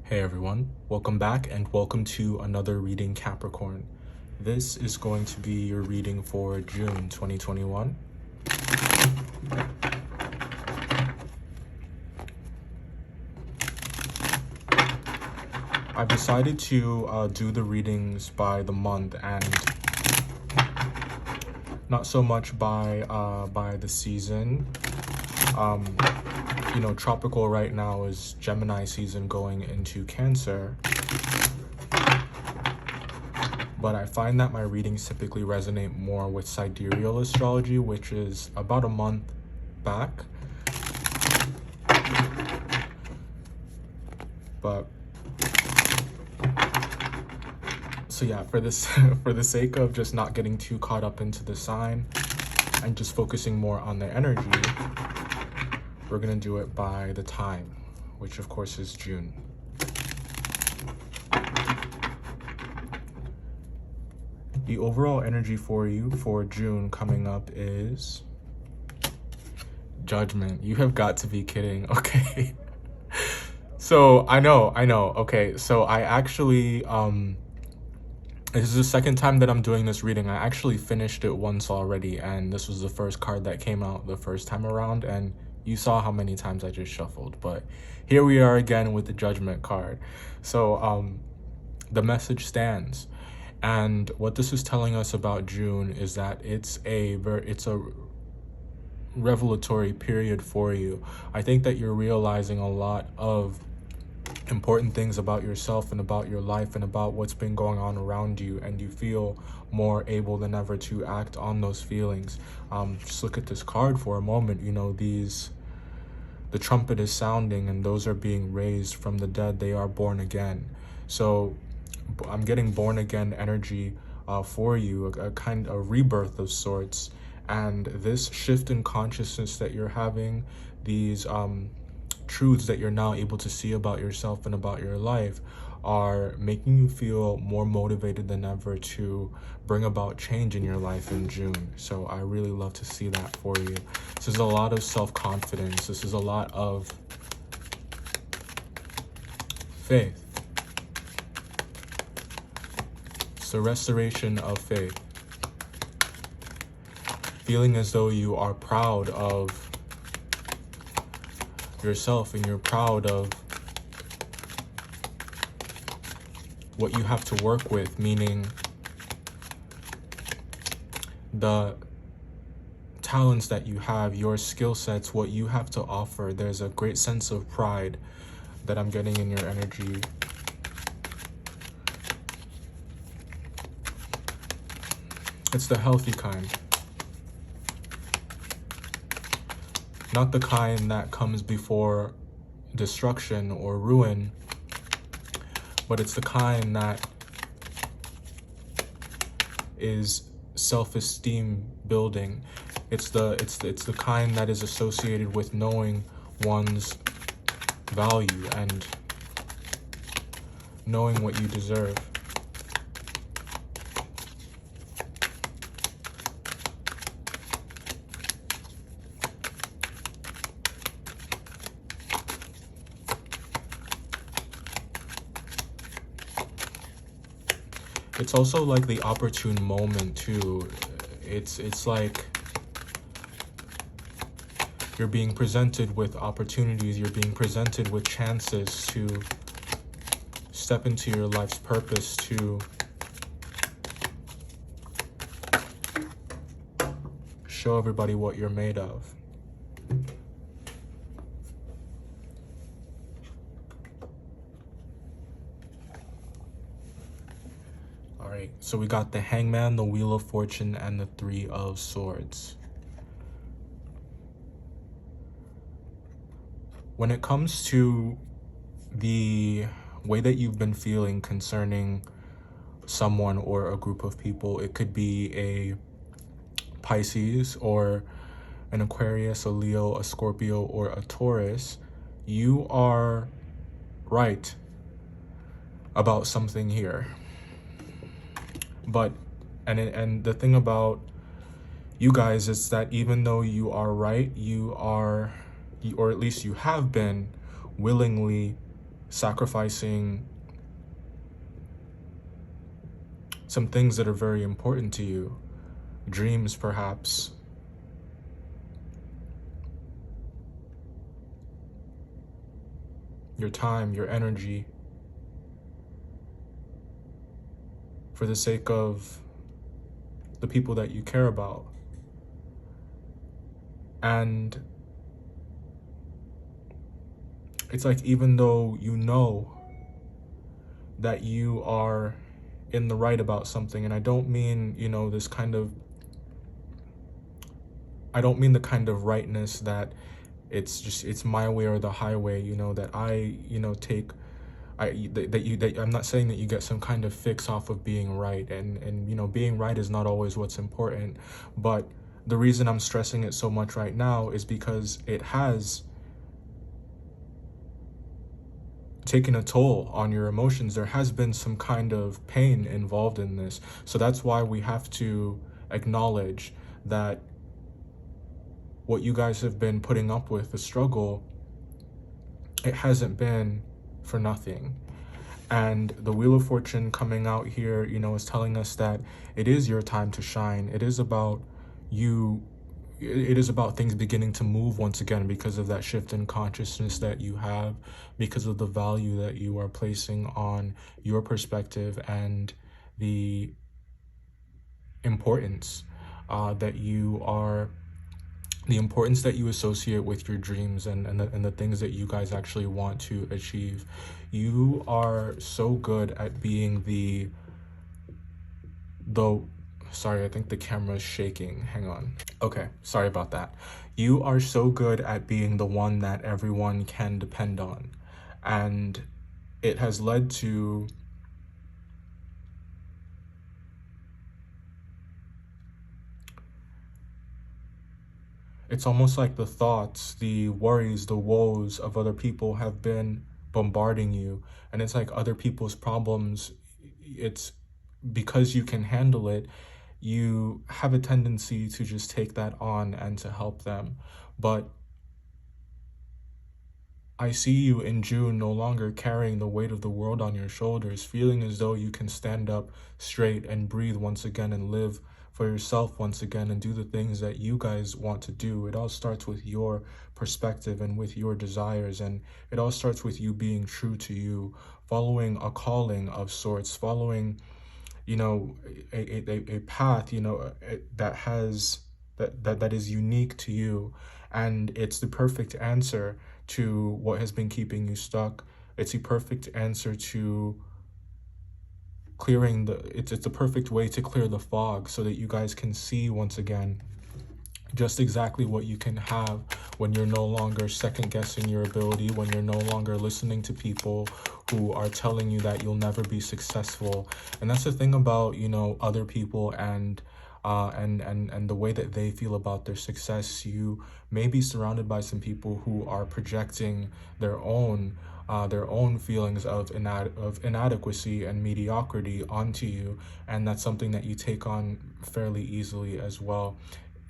Hey everyone, welcome back and welcome to another reading Capricorn. This is going to be your reading for June 2021. I've decided to do the readings by the month and not so much by the season. Tropical right now is Gemini season going into Cancer. But I find that my readings typically resonate more with sidereal astrology, which is about a month back. But so yeah, for this for the sake of just not getting too caught up into the sign and just focusing more on the energy, we're gonna do it by the time, which of course is June. The overall energy for you for June coming up is Judgment. You have got to be kidding. Okay. So I know. Okay, so I actually this is the second time that I'm doing this reading. I actually finished it once already, and this was the first card that came out the first time around, and you saw how many times I just shuffled. But here we are again with the Judgment card. So the message stands. And what this is telling us about June is that it's a revelatory period for you. I think that you're realizing a lot of important things about yourself and about your life and about what's been going on around you, and you feel more able than ever to act on those feelings. Just look at this card for a moment. The trumpet is sounding and those are being raised from the dead. They are born again. So I'm getting born again energy for you, a kind of rebirth of sorts. And this shift in consciousness that you're having, these truths that you're now able to see about yourself and about your life, are making you feel more motivated than ever to bring about change in your life in June. So I really love to see that for you. This is a lot of self-confidence. This is a lot of faith. The restoration of faith. Feeling as though you are proud of yourself and you're proud of what you have to work with, meaning the talents that you have, your skill sets, what you have to offer. There's a great sense of pride that I'm getting in your energy. It's the healthy kind. Not the kind that comes before destruction or ruin, but it's the kind that is self-esteem building. It's the kind that is associated with knowing one's value and knowing what you deserve. It's also like the opportune moment too. It's like you're being presented with opportunities, you're being presented with chances to step into your life's purpose, to show everybody what you're made of. So we got the Hangman, the Wheel of Fortune, and the Three of Swords. When it comes to the way that you've been feeling concerning someone or a group of people, it could be a Pisces or an Aquarius, a Leo, a Scorpio, or a Taurus. You are right about something here. But and the thing about you guys is that even though you are right, or at least you have been willingly sacrificing some things that are very important to you, dreams perhaps, your time, your energy, for the sake of the people that you care about. And it's like, even though you know that you are in the right about something, and I don't mean, you know, this kind of, I don't mean the kind of rightness that it's my way or the highway, you know, that I, you know, take, that I'm not saying that you get some kind of fix off of being right, and you know, being right is not always what's important, but the reason I'm stressing it so much right now is because it has taken a toll on your emotions. There has been some kind of pain involved in this. So that's why we have to acknowledge that what you guys have been putting up with, the struggle, it hasn't been for nothing. And the Wheel of Fortune coming out here, you know, is telling us that it is your time to shine. It is about you. It is about things beginning to move once again because of that shift in consciousness that you have, because of the value that you are placing on your perspective and the importance that you are, the importance that you associate with your dreams and the things that you guys actually want to achieve. You are so good at being the sorry, I think the camera is shaking. Hang on. Okay, sorry about that. You are so good at being the one that everyone can depend on. And it has led to it's almost like the thoughts, the worries, the woes of other people have been bombarding you. And it's like other people's problems, it's because you can handle it, you have a tendency to just take that on and to help them. But I see you in June no longer carrying the weight of the world on your shoulders, feeling as though you can stand up straight and breathe once again and live for yourself once again and do the things that you guys want to do. It all starts with your perspective and with your desires, and it all starts with you being true to you, following a calling of sorts, following, you know, a path, you know, that is unique to you. And it's the perfect answer to what has been keeping you stuck. It's the perfect answer to clearing it's the perfect way to clear the fog so that you guys can see once again just exactly what you can have when you're no longer second guessing your ability, when you're no longer listening to people who are telling you that you'll never be successful. And that's the thing about, you know, other people and the way that they feel about their success. You may be surrounded by some people who are projecting their own feelings of inadequacy and mediocrity onto you, and that's something that you take on fairly easily as well.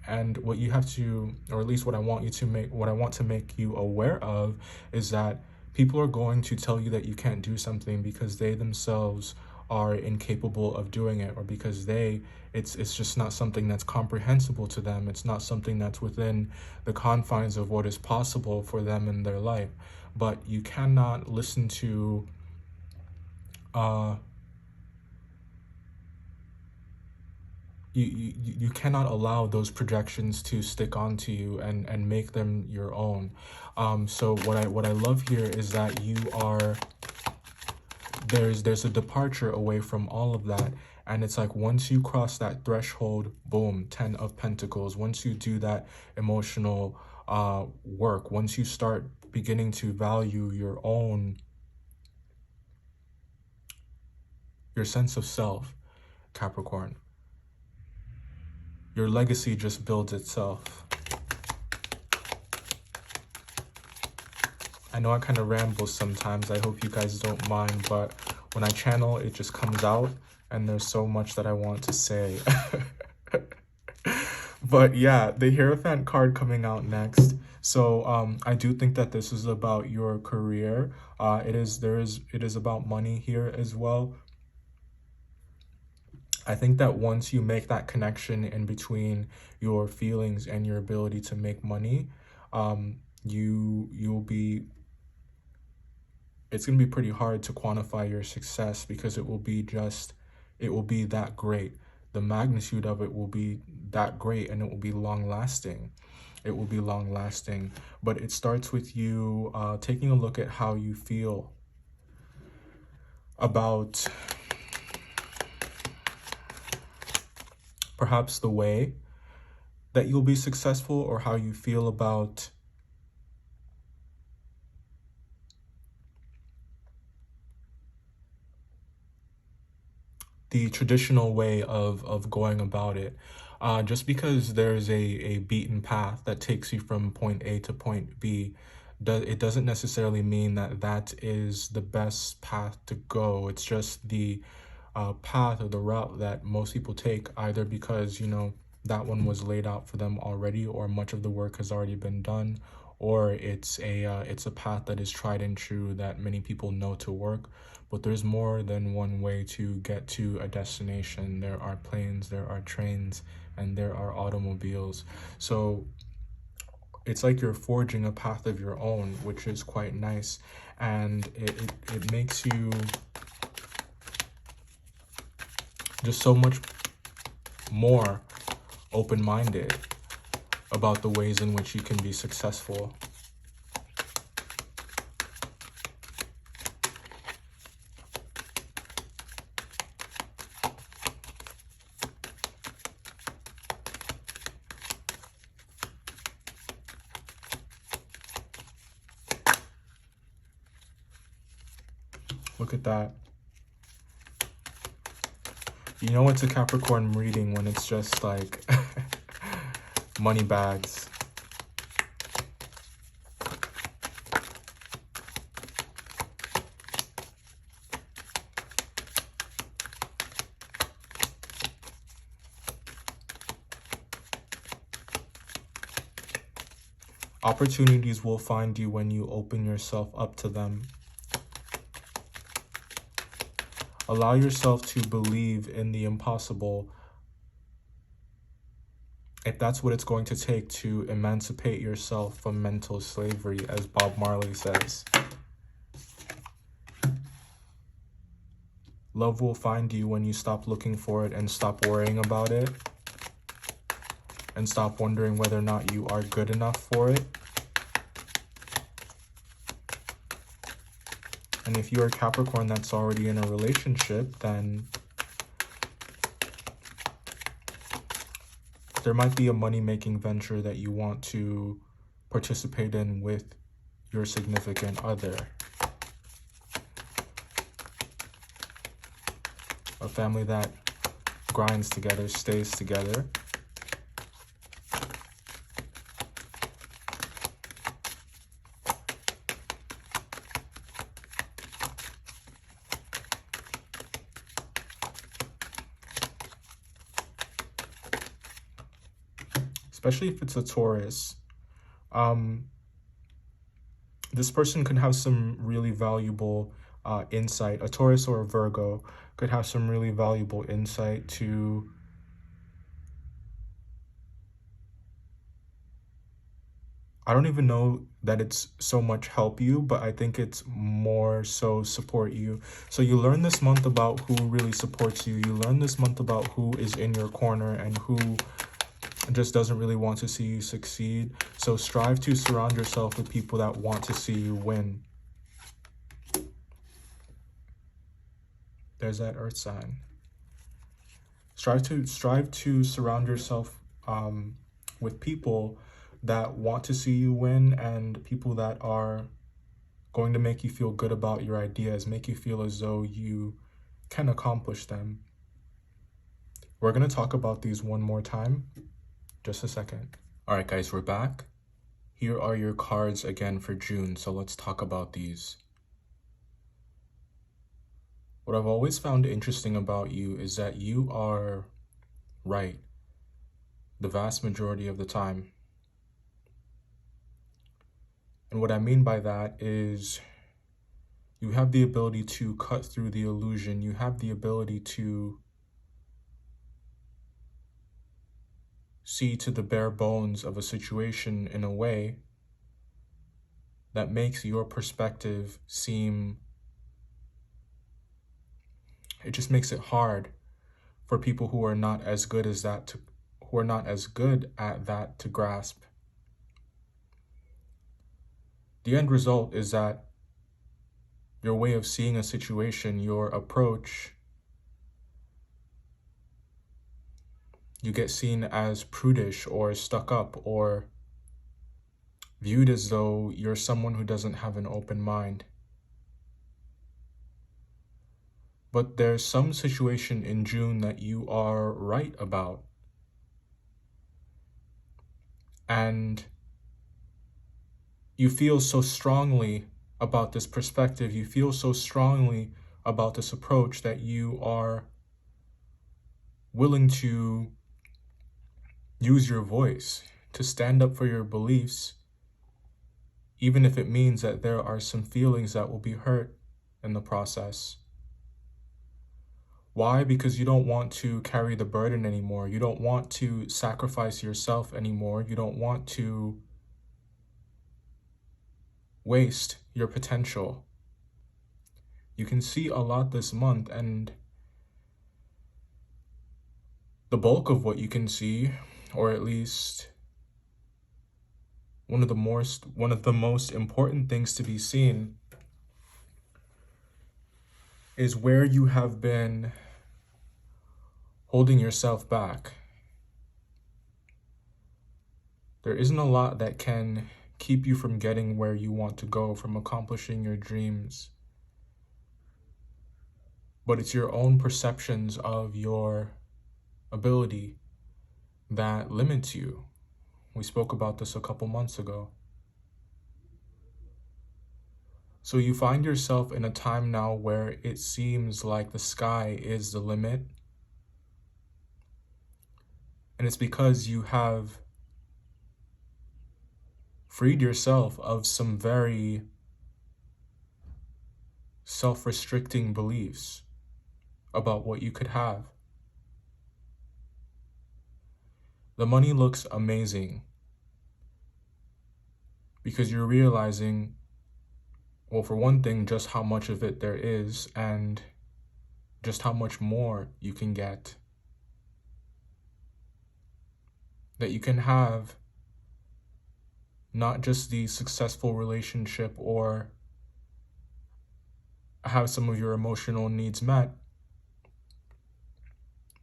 And what you have to, or at least what I want to make you aware of, is that people are going to tell you that you can't do something because they themselves are incapable of doing it, or because it's just not something that's comprehensible to them. It's not something that's within the confines of what is possible for them in their life. But you cannot listen to you cannot allow those projections to stick onto you and make them your own. So what I love here is that you are, there's a departure away from all of that. And it's like, once you cross that threshold, boom, 10 of Pentacles. Once you do that emotional work, once you start beginning to value your sense of self, Capricorn, your legacy just builds itself. I know I kind of ramble sometimes. I hope you guys don't mind, but when I channel, it just comes out, and there's so much that I want to say. But yeah, the Hierophant card coming out next. So I do think that this is about your career. It is about money here as well. I think that once you make that connection in between your feelings and your ability to make money, you'll be it's going to be pretty hard to quantify your success, because it will be that great. The magnitude of it will be that great, and it will be long lasting. It will be long lasting. But it starts with you taking a look at how you feel about perhaps the way that you'll be successful, or how you feel about the traditional way of going about it. Just because there's a beaten path that takes you from point A to point B, it doesn't necessarily mean that that is the best path to go. It's just the path or the route that most people take, either because, you know, that one was laid out for them already, or much of the work has already been done, or it's a path that is tried and true that many people know to work. But there's more than one way to get to a destination. There are planes, there are trains, and there are automobiles. So it's like you're forging a path of your own, which is quite nice. And it makes you just so much more open-minded about the ways in which you can be successful. Look at that. You know it's a Capricorn reading when it's just like money bags. Opportunities will find you when you open yourself up to them. Allow yourself to believe in the impossible, if that's what it's going to take to emancipate yourself from mental slavery, as Bob Marley says. Love will find you when you stop looking for it and stop worrying about it, and stop wondering whether or not you are good enough for it. And if you're a Capricorn that's already in a relationship, then there might be a money-making venture that you want to participate in with your significant other. A family that grinds together, stays together. Especially if it's a Taurus. This person could have some really valuable insight. A Taurus or a Virgo could have some really valuable insight to I don't even know that it's so much help you, but I think it's more so support you. So you learn this month about who really supports you. You learn this month about who is in your corner and who just doesn't really want to see you succeed. So strive to surround yourself with people that want to see you win. There's that earth sign. Strive to surround yourself with people that want to see you win, and people that are going to make you feel good about your ideas, make you feel as though you can accomplish them. We're going to talk about these one more time. Just a second. All right, guys, we're back. Here are your cards again for June, so let's talk about these. What I've always found interesting about you is that you are right the vast majority of the time. And what I mean by that is you have the ability to cut through the illusion. You have the ability to see to the bare bones of a situation in a way that makes your perspective seem, it just makes it hard for people who are not as good as that to, who are not as good at that to grasp. The end result is that your way of seeing a situation, your approach, you get seen as prudish or stuck up or viewed as though you're someone who doesn't have an open mind. But there's some situation in June that you are right about. And you feel so strongly about this perspective, you feel so strongly about this approach that you are willing to use your voice, to stand up for your beliefs, even if it means that there are some feelings that will be hurt in the process. Why? Because you don't want to carry the burden anymore. You don't want to sacrifice yourself anymore. You don't want to waste your potential. You can see a lot this month, and the bulk of what you can see, or at least one of the most important things to be seen, is where you have been holding yourself back. There isn't a lot that can keep you from getting where you want to go, from accomplishing your dreams. But it's your own perceptions of your ability that limits you. We spoke about this a couple months ago. So you find yourself in a time now where it seems like the sky is the limit. And it's because you have freed yourself of some very self-restricting beliefs about what you could have. The money looks amazing because you're realizing, well, for one thing, just how much of it there is and just how much more you can get. That you can have not just the successful relationship or have some of your emotional needs met,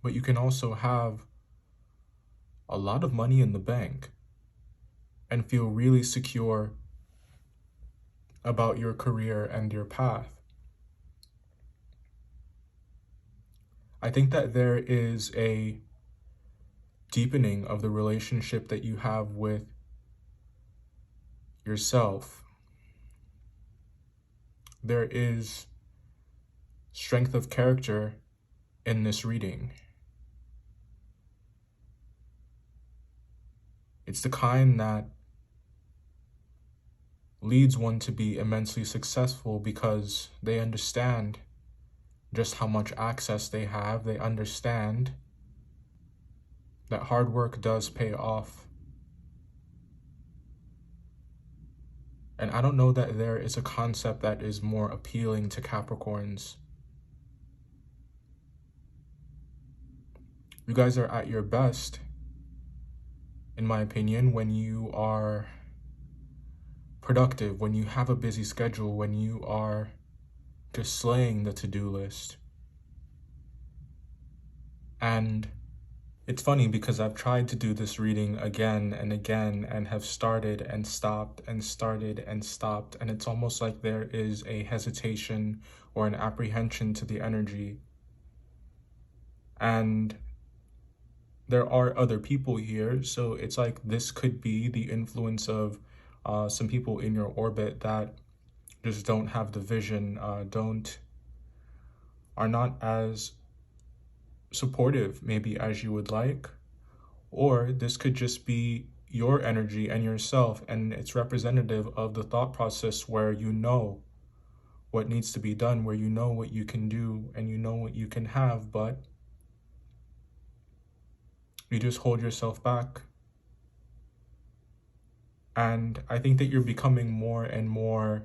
but you can also have a lot of money in the bank and feel really secure about your career and your path. I think that there is a deepening of the relationship that you have with yourself. There is strength of character in this reading. It's the kind that leads one to be immensely successful because they understand just how much access they have. They understand that hard work does pay off. And I don't know that there is a concept that is more appealing to Capricorns. You guys are at your best, in my opinion, when you are productive, when you have a busy schedule, when you are just slaying the to-do list. And it's funny because I've tried to do this reading again and again and have started and stopped and started and stopped, and it's almost like there is a hesitation or an apprehension to the energy. And there are other people here, so it's like this could be the influence of some people in your orbit that just don't have the vision, are not as supportive maybe as you would like. Or this could just be your energy and yourself, and it's representative of the thought process where you know what needs to be done, where you know what you can do and you know what you can have, but you just hold yourself back. And I think that you're becoming more and more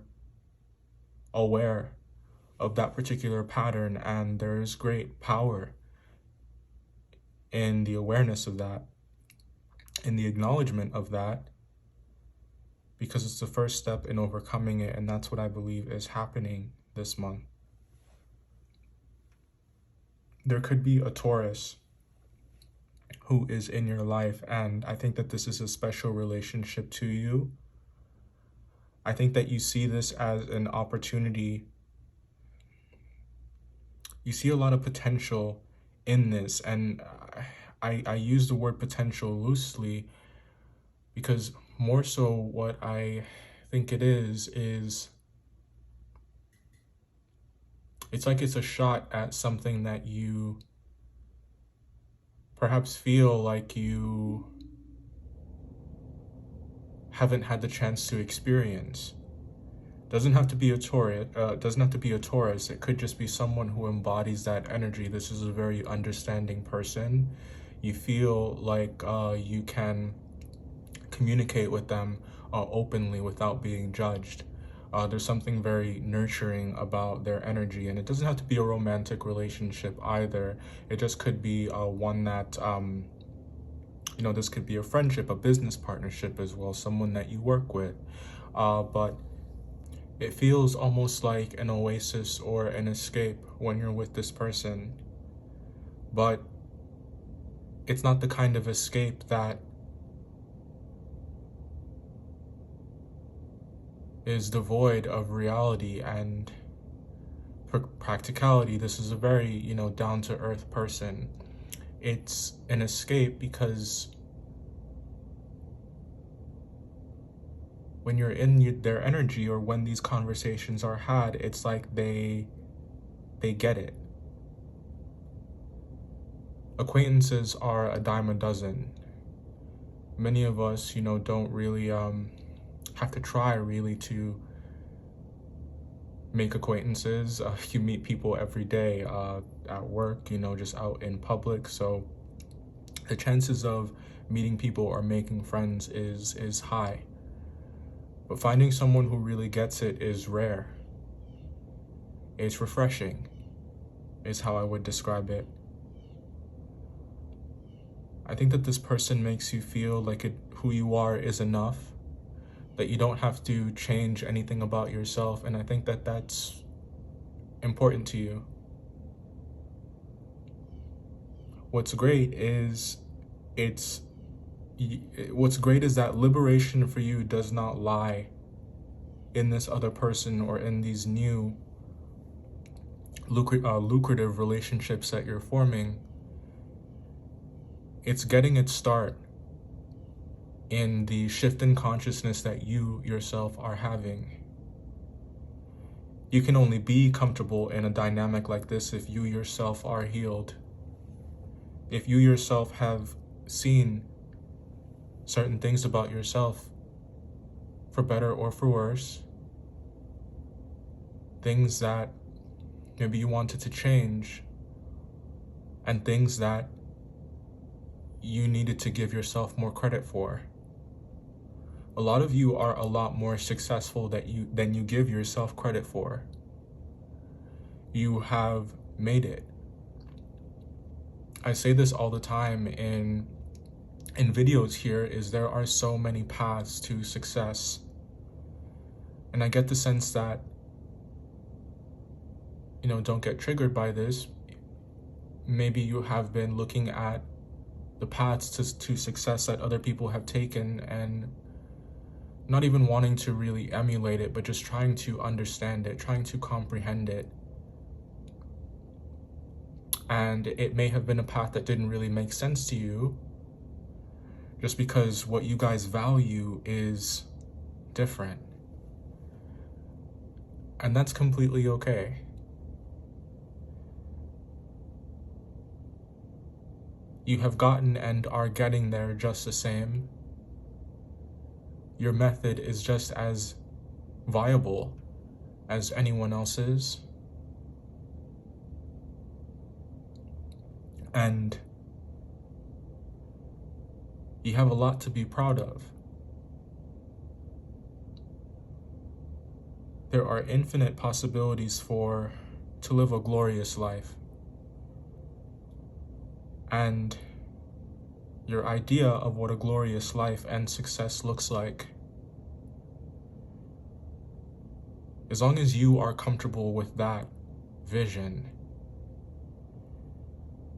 aware of that particular pattern, and there's great power in the awareness of that, in the acknowledgement of that, because it's the first step in overcoming it, and that's what I believe is happening this month. There could be a Taurus who is in your life, and I think that this is a special relationship to you. I think that you see this as an opportunity. You see a lot of potential in this, and I use the word potential loosely because more so what I think it is it's like it's a shot at something that you perhaps feel like you haven't had the chance to experience. Doesn't have to be a Taurus. Doesn't have to be a Taurus. It could just be someone who embodies that energy. This is a very understanding person. You feel like you can communicate with them openly without being judged. There's something very nurturing about their energy, and it doesn't have to be a romantic relationship either. It just could be one that, this could be a friendship, a business partnership as well, someone that you work with. But it feels almost like an oasis or an escape when you're with this person. But it's not the kind of escape that is devoid of reality and practicality. This is a very, down-to-earth person. It's an escape because when you're in their energy or when these conversations are had, it's like they get it. Acquaintances are a dime a dozen. Many of us, don't really have to try really to make acquaintances. You meet people every day at work, just out in public. So the chances of meeting people or making friends is high. But finding someone who really gets it is rare. It's refreshing, is how I would describe it. I think that this person makes you feel like who you are is enough, that you don't have to change anything about yourself, and I think that that's important to you. What's great is that liberation for you does not lie in this other person or in these new lucrative relationships that you're forming. It's getting its start in the shift in consciousness that you yourself are having. You can only be comfortable in a dynamic like this if you yourself are healed. If you yourself have seen certain things about yourself, for better or for worse, things that maybe you wanted to change, and things that you needed to give yourself more credit for. A lot of you are a lot more successful than you give yourself credit for. You have made it. I say this all the time in videos here, is there are so many paths to success. And I get the sense that, don't get triggered by this. Maybe you have been looking at the paths to success that other people have taken and not even wanting to really emulate it, but just trying to understand it, trying to comprehend it. And it may have been a path that didn't really make sense to you, just because what you guys value is different. And that's completely okay. You have gotten and are getting there just the same. your method is just as viable as anyone else's. And you have a lot to be proud of. There are infinite possibilities to live a glorious life. And your idea of what a glorious life and success looks like, as long as you are comfortable with that vision,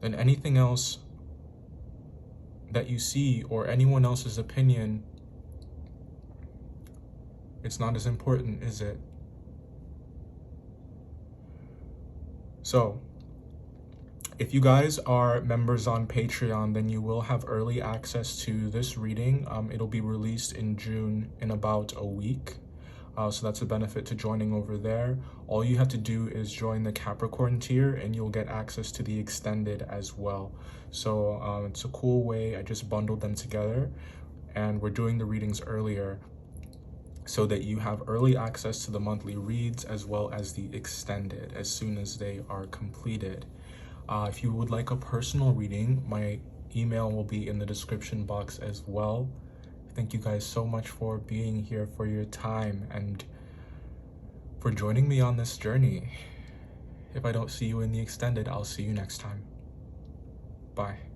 then anything else that you see or anyone else's opinion, it's not as important, is it? So, if you guys are members on Patreon, then you will have early access to this reading. It'll be released in June in about a week. So that's a benefit to joining over there. All you have to do is join the Capricorn tier and you'll get access to the extended as well. So it's a cool way. I just bundled them together and we're doing the readings earlier so that you have early access to the monthly reads as well as the extended as soon as they are completed. If you would like a personal reading, my email will be in the description box as well. Thank you guys so much for being here, for your time, and for joining me on this journey. If I don't see you in the extended, I'll see you next time. Bye.